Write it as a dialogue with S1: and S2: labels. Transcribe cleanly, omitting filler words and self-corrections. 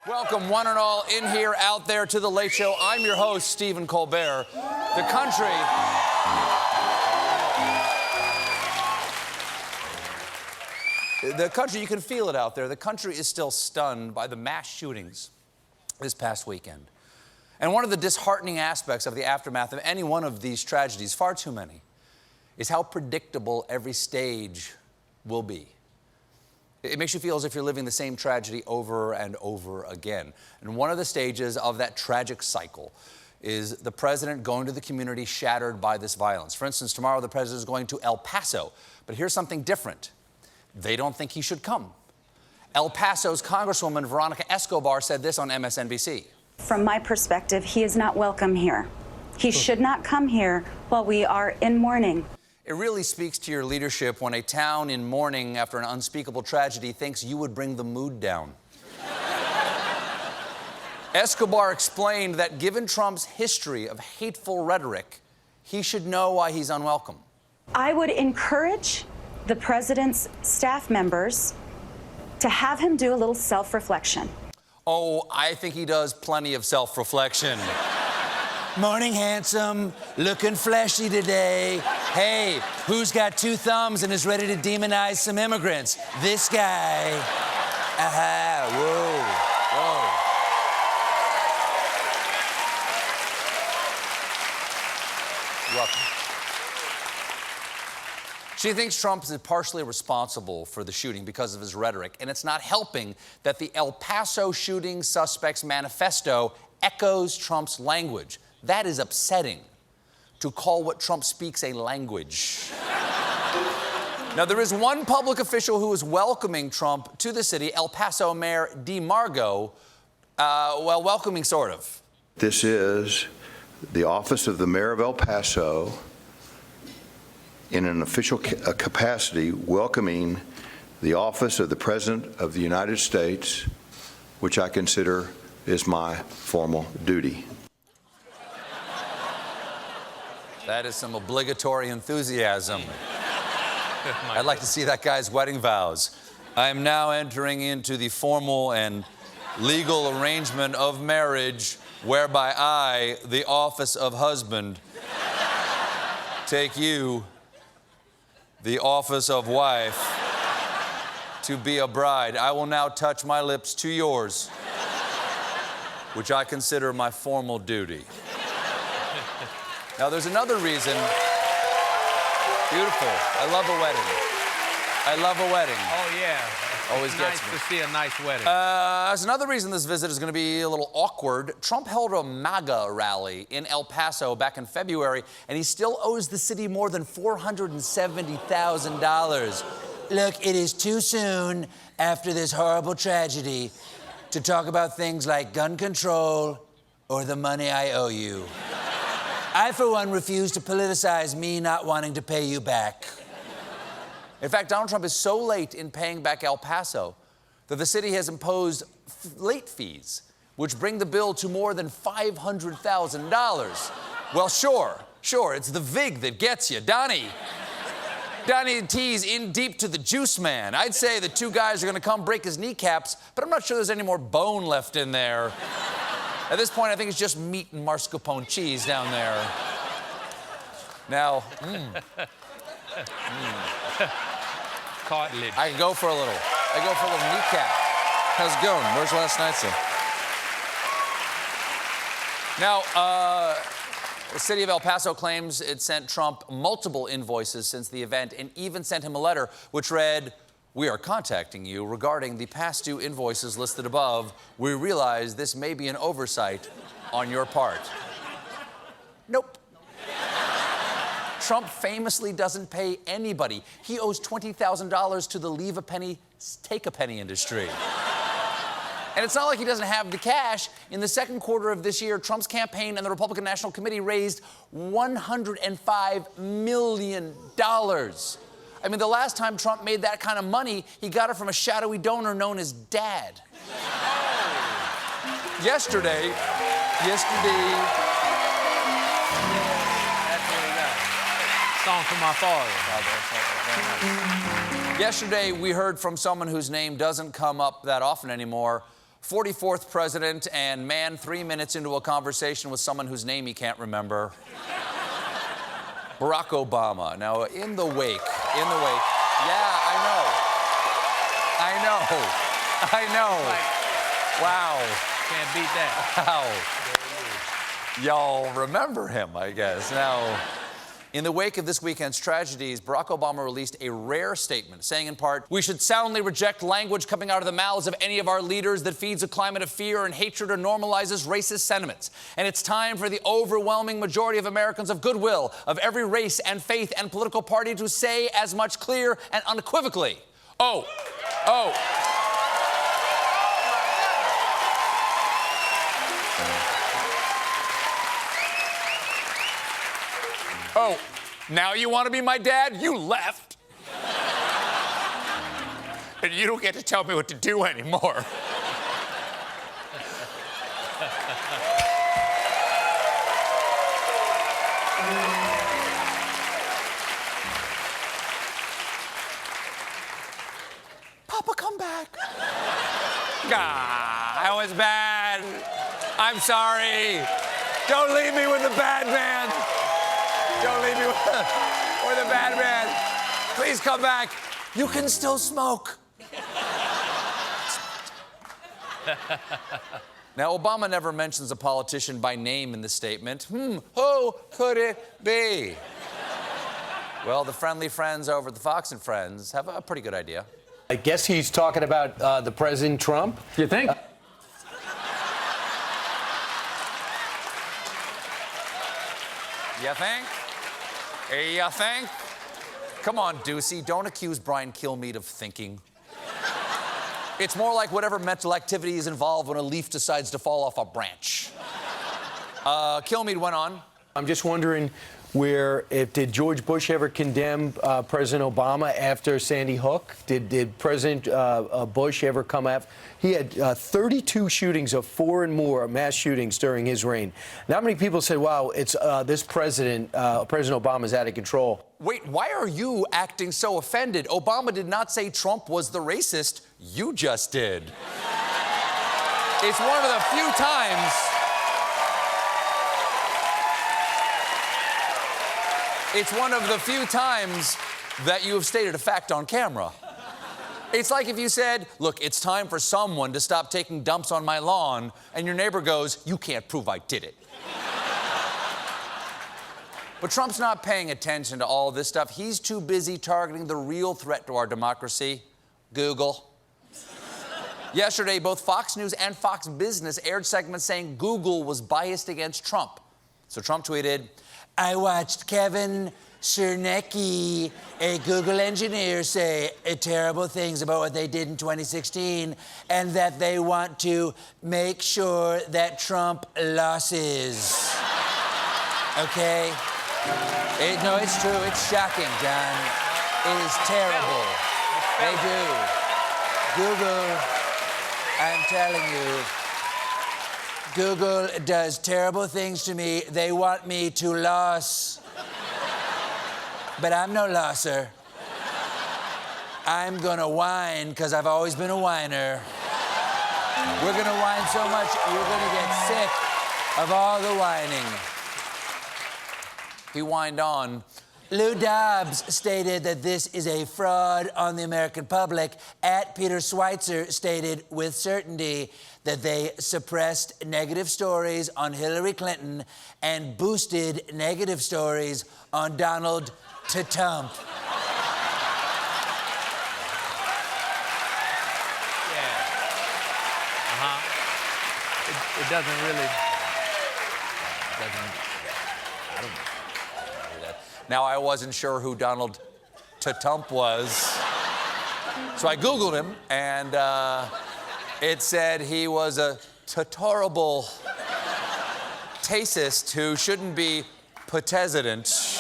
S1: Welcome, one and all, in here, out there, to The Late Show. I'm your host, Stephen Colbert. The country... you can feel it out there. The country is still stunned by the mass shootings this past weekend. And one of the disheartening aspects of the aftermath of any one of these tragedies, far too many, is how predictable every stage will be. It makes you feel as if you're living the same tragedy over and over again. And one of the stages of that tragic cycle is the president going to the community shattered by this violence. For instance, tomorrow the president is going to El Paso. But here's something different. They don't think he should come. El Paso's Congresswoman Veronica Escobar said this on MSNBC.
S2: From my perspective, he is not welcome here. He should not come here while we are in mourning.
S1: It really speaks to your leadership when a town in mourning after an unspeakable tragedy thinks you would bring the mood down. Escobar explained that given Trump's history of hateful rhetoric, he should know why he's unwelcome.
S2: I would encourage the president's staff members to have him do a little self-reflection.
S1: Oh, I think he does plenty of self-reflection. Morning, handsome. Looking fleshy today. Hey, who's got two thumbs and is ready to demonize some immigrants? This guy. Aha, whoa, whoa. Welcome. She thinks Trump is partially responsible for the shooting because of his rhetoric, and it's not helping that the El Paso shooting suspect's manifesto echoes Trump's language. That is upsetting, to call what Trump speaks a language. Now, there is one public official who is welcoming Trump to the city, El Paso Mayor DeMargo. Well, welcoming, sort of.
S3: This is the office of the mayor of El Paso, in an official capacity, welcoming the office of the President of the United States, which I consider is my formal duty.
S1: That is some obligatory enthusiasm. I'd like to see that guy's wedding vows. I am now entering into the formal and legal arrangement of marriage whereby I, the office of husband, take you, the office of wife, to be a bride. I will now touch my lips to yours, which I consider my formal duty. Now, there's another reason. Beautiful. I love a wedding. I love a wedding.
S4: Oh, yeah.
S1: Always gets
S4: nice
S1: me.
S4: to see a nice wedding.
S1: There's another reason this visit is going to be a little awkward. Trump held a MAGA rally in El Paso back in February, and he still owes the city more than $470,000. Look, it is too soon after this horrible tragedy to talk about things like gun control or the money I owe you. I, for one, refuse to politicize me not wanting to pay you back. In fact, Donald Trump is so late in paying back El Paso that the city has imposed late fees, which bring the bill to more than $500,000. Well, sure, it's the VIG that gets you. Donnie T's in deep to the juice man. I'd say the two guys are going to come break his kneecaps, but I'm not sure there's any more bone left in there. At this point, I think it's just meat and mascarpone cheese down there. Now,
S4: Cartilage.
S1: I could go for a little. Kneecap.
S5: How's it going? Where's last night, sir?
S1: Now, the city of El Paso claims it sent Trump multiple invoices since the event and even sent him a letter which read, "We are contacting you regarding the past due invoices listed above. We realize this may be an oversight on your part." Nope. Trump famously doesn't pay anybody. He owes $20,000 to the leave a penny, take a penny industry. And it's not like he doesn't have the cash. In the second quarter of this year, Trump's campaign and the Republican National Committee raised $105 million. I mean, the last time Trump made that kind of money, he got it from a shadowy donor known as Dad. Yesterday.
S4: Song from my father.
S1: Yesterday, we heard from someone whose name doesn't come up that often anymore,
S5: 44th president and man 3 minutes into a conversation with someone whose name he can't remember. Barack Obama. Now, in the wake. Yeah, I know. Wow.
S4: Can't beat that.
S5: Wow. Y'all remember him, I guess. Now, in the wake of this weekend's tragedies, Barack Obama released a rare statement saying, in part, "We should soundly reject language coming out of the mouths of any of our leaders that feeds a climate of fear and hatred or normalizes racist sentiments. And it's time for the overwhelming majority of Americans of goodwill, of every race and faith and political party to say as much clear and unequivocally, oh. Oh, now you want to be my dad? You left. And you don't get to tell me what to do anymore. Papa, come back. That was bad. I'm sorry. Don't leave me with the bad man. Don't leave me with the bad man. Please come back. You can still smoke. Now, Obama never mentions a politician by name in the statement. Who could it be? Well, the friendly friends over at the Fox and Friends have a pretty good idea.
S6: I guess he's talking about the President Trump.
S4: You think?
S5: You think? You think? Come on, Doocy, don't accuse Brian Kilmeade of thinking. It's more like whatever mental activity is involved when a leaf decides to fall off a branch. Kilmeade went on.
S6: I'm just wondering did George Bush ever condemn President Obama after Sandy Hook? Did President Bush ever come after? He had 32 shootings of 4 and more mass shootings during his reign. Not many people said, wow, it's this President Obama is out of control.
S5: Wait, why are you acting so offended? Obama did not say Trump was the racist. You just did. It's one of the few times... It's one of the few times that you have stated a fact on camera. It's like if you said, look, it's time for someone to stop taking dumps on my lawn, and your neighbor goes, you can't prove I did it. But Trump's not paying attention to all this stuff. He's too busy targeting the real threat to our democracy, Google. Yesterday, both Fox News and Fox Business aired segments saying Google was biased against Trump. So Trump tweeted, I watched Kevin Chernecki, a Google engineer, say terrible things about what they did in 2016 and that they want to make sure that Trump loses. Okay? No, it's true. It's shocking, John. It is terrible. They do. Google, I'm telling you, Google does terrible things to me. They want me to lose. But I'm no losser. I'm gonna whine, because I've always been a whiner. We're gonna whine so much, you're gonna get sick of all the whining. He whined on. Lou Dobbs stated that this is a fraud on the American public. Peter Schweitzer stated with certainty that they suppressed negative stories on Hillary Clinton and boosted negative stories on Donald Trump.
S4: It doesn't really...
S5: I don't know. Now, I wasn't sure who Donald Trump was. So I Googled him, and it said he was a horrible racist who shouldn't be president.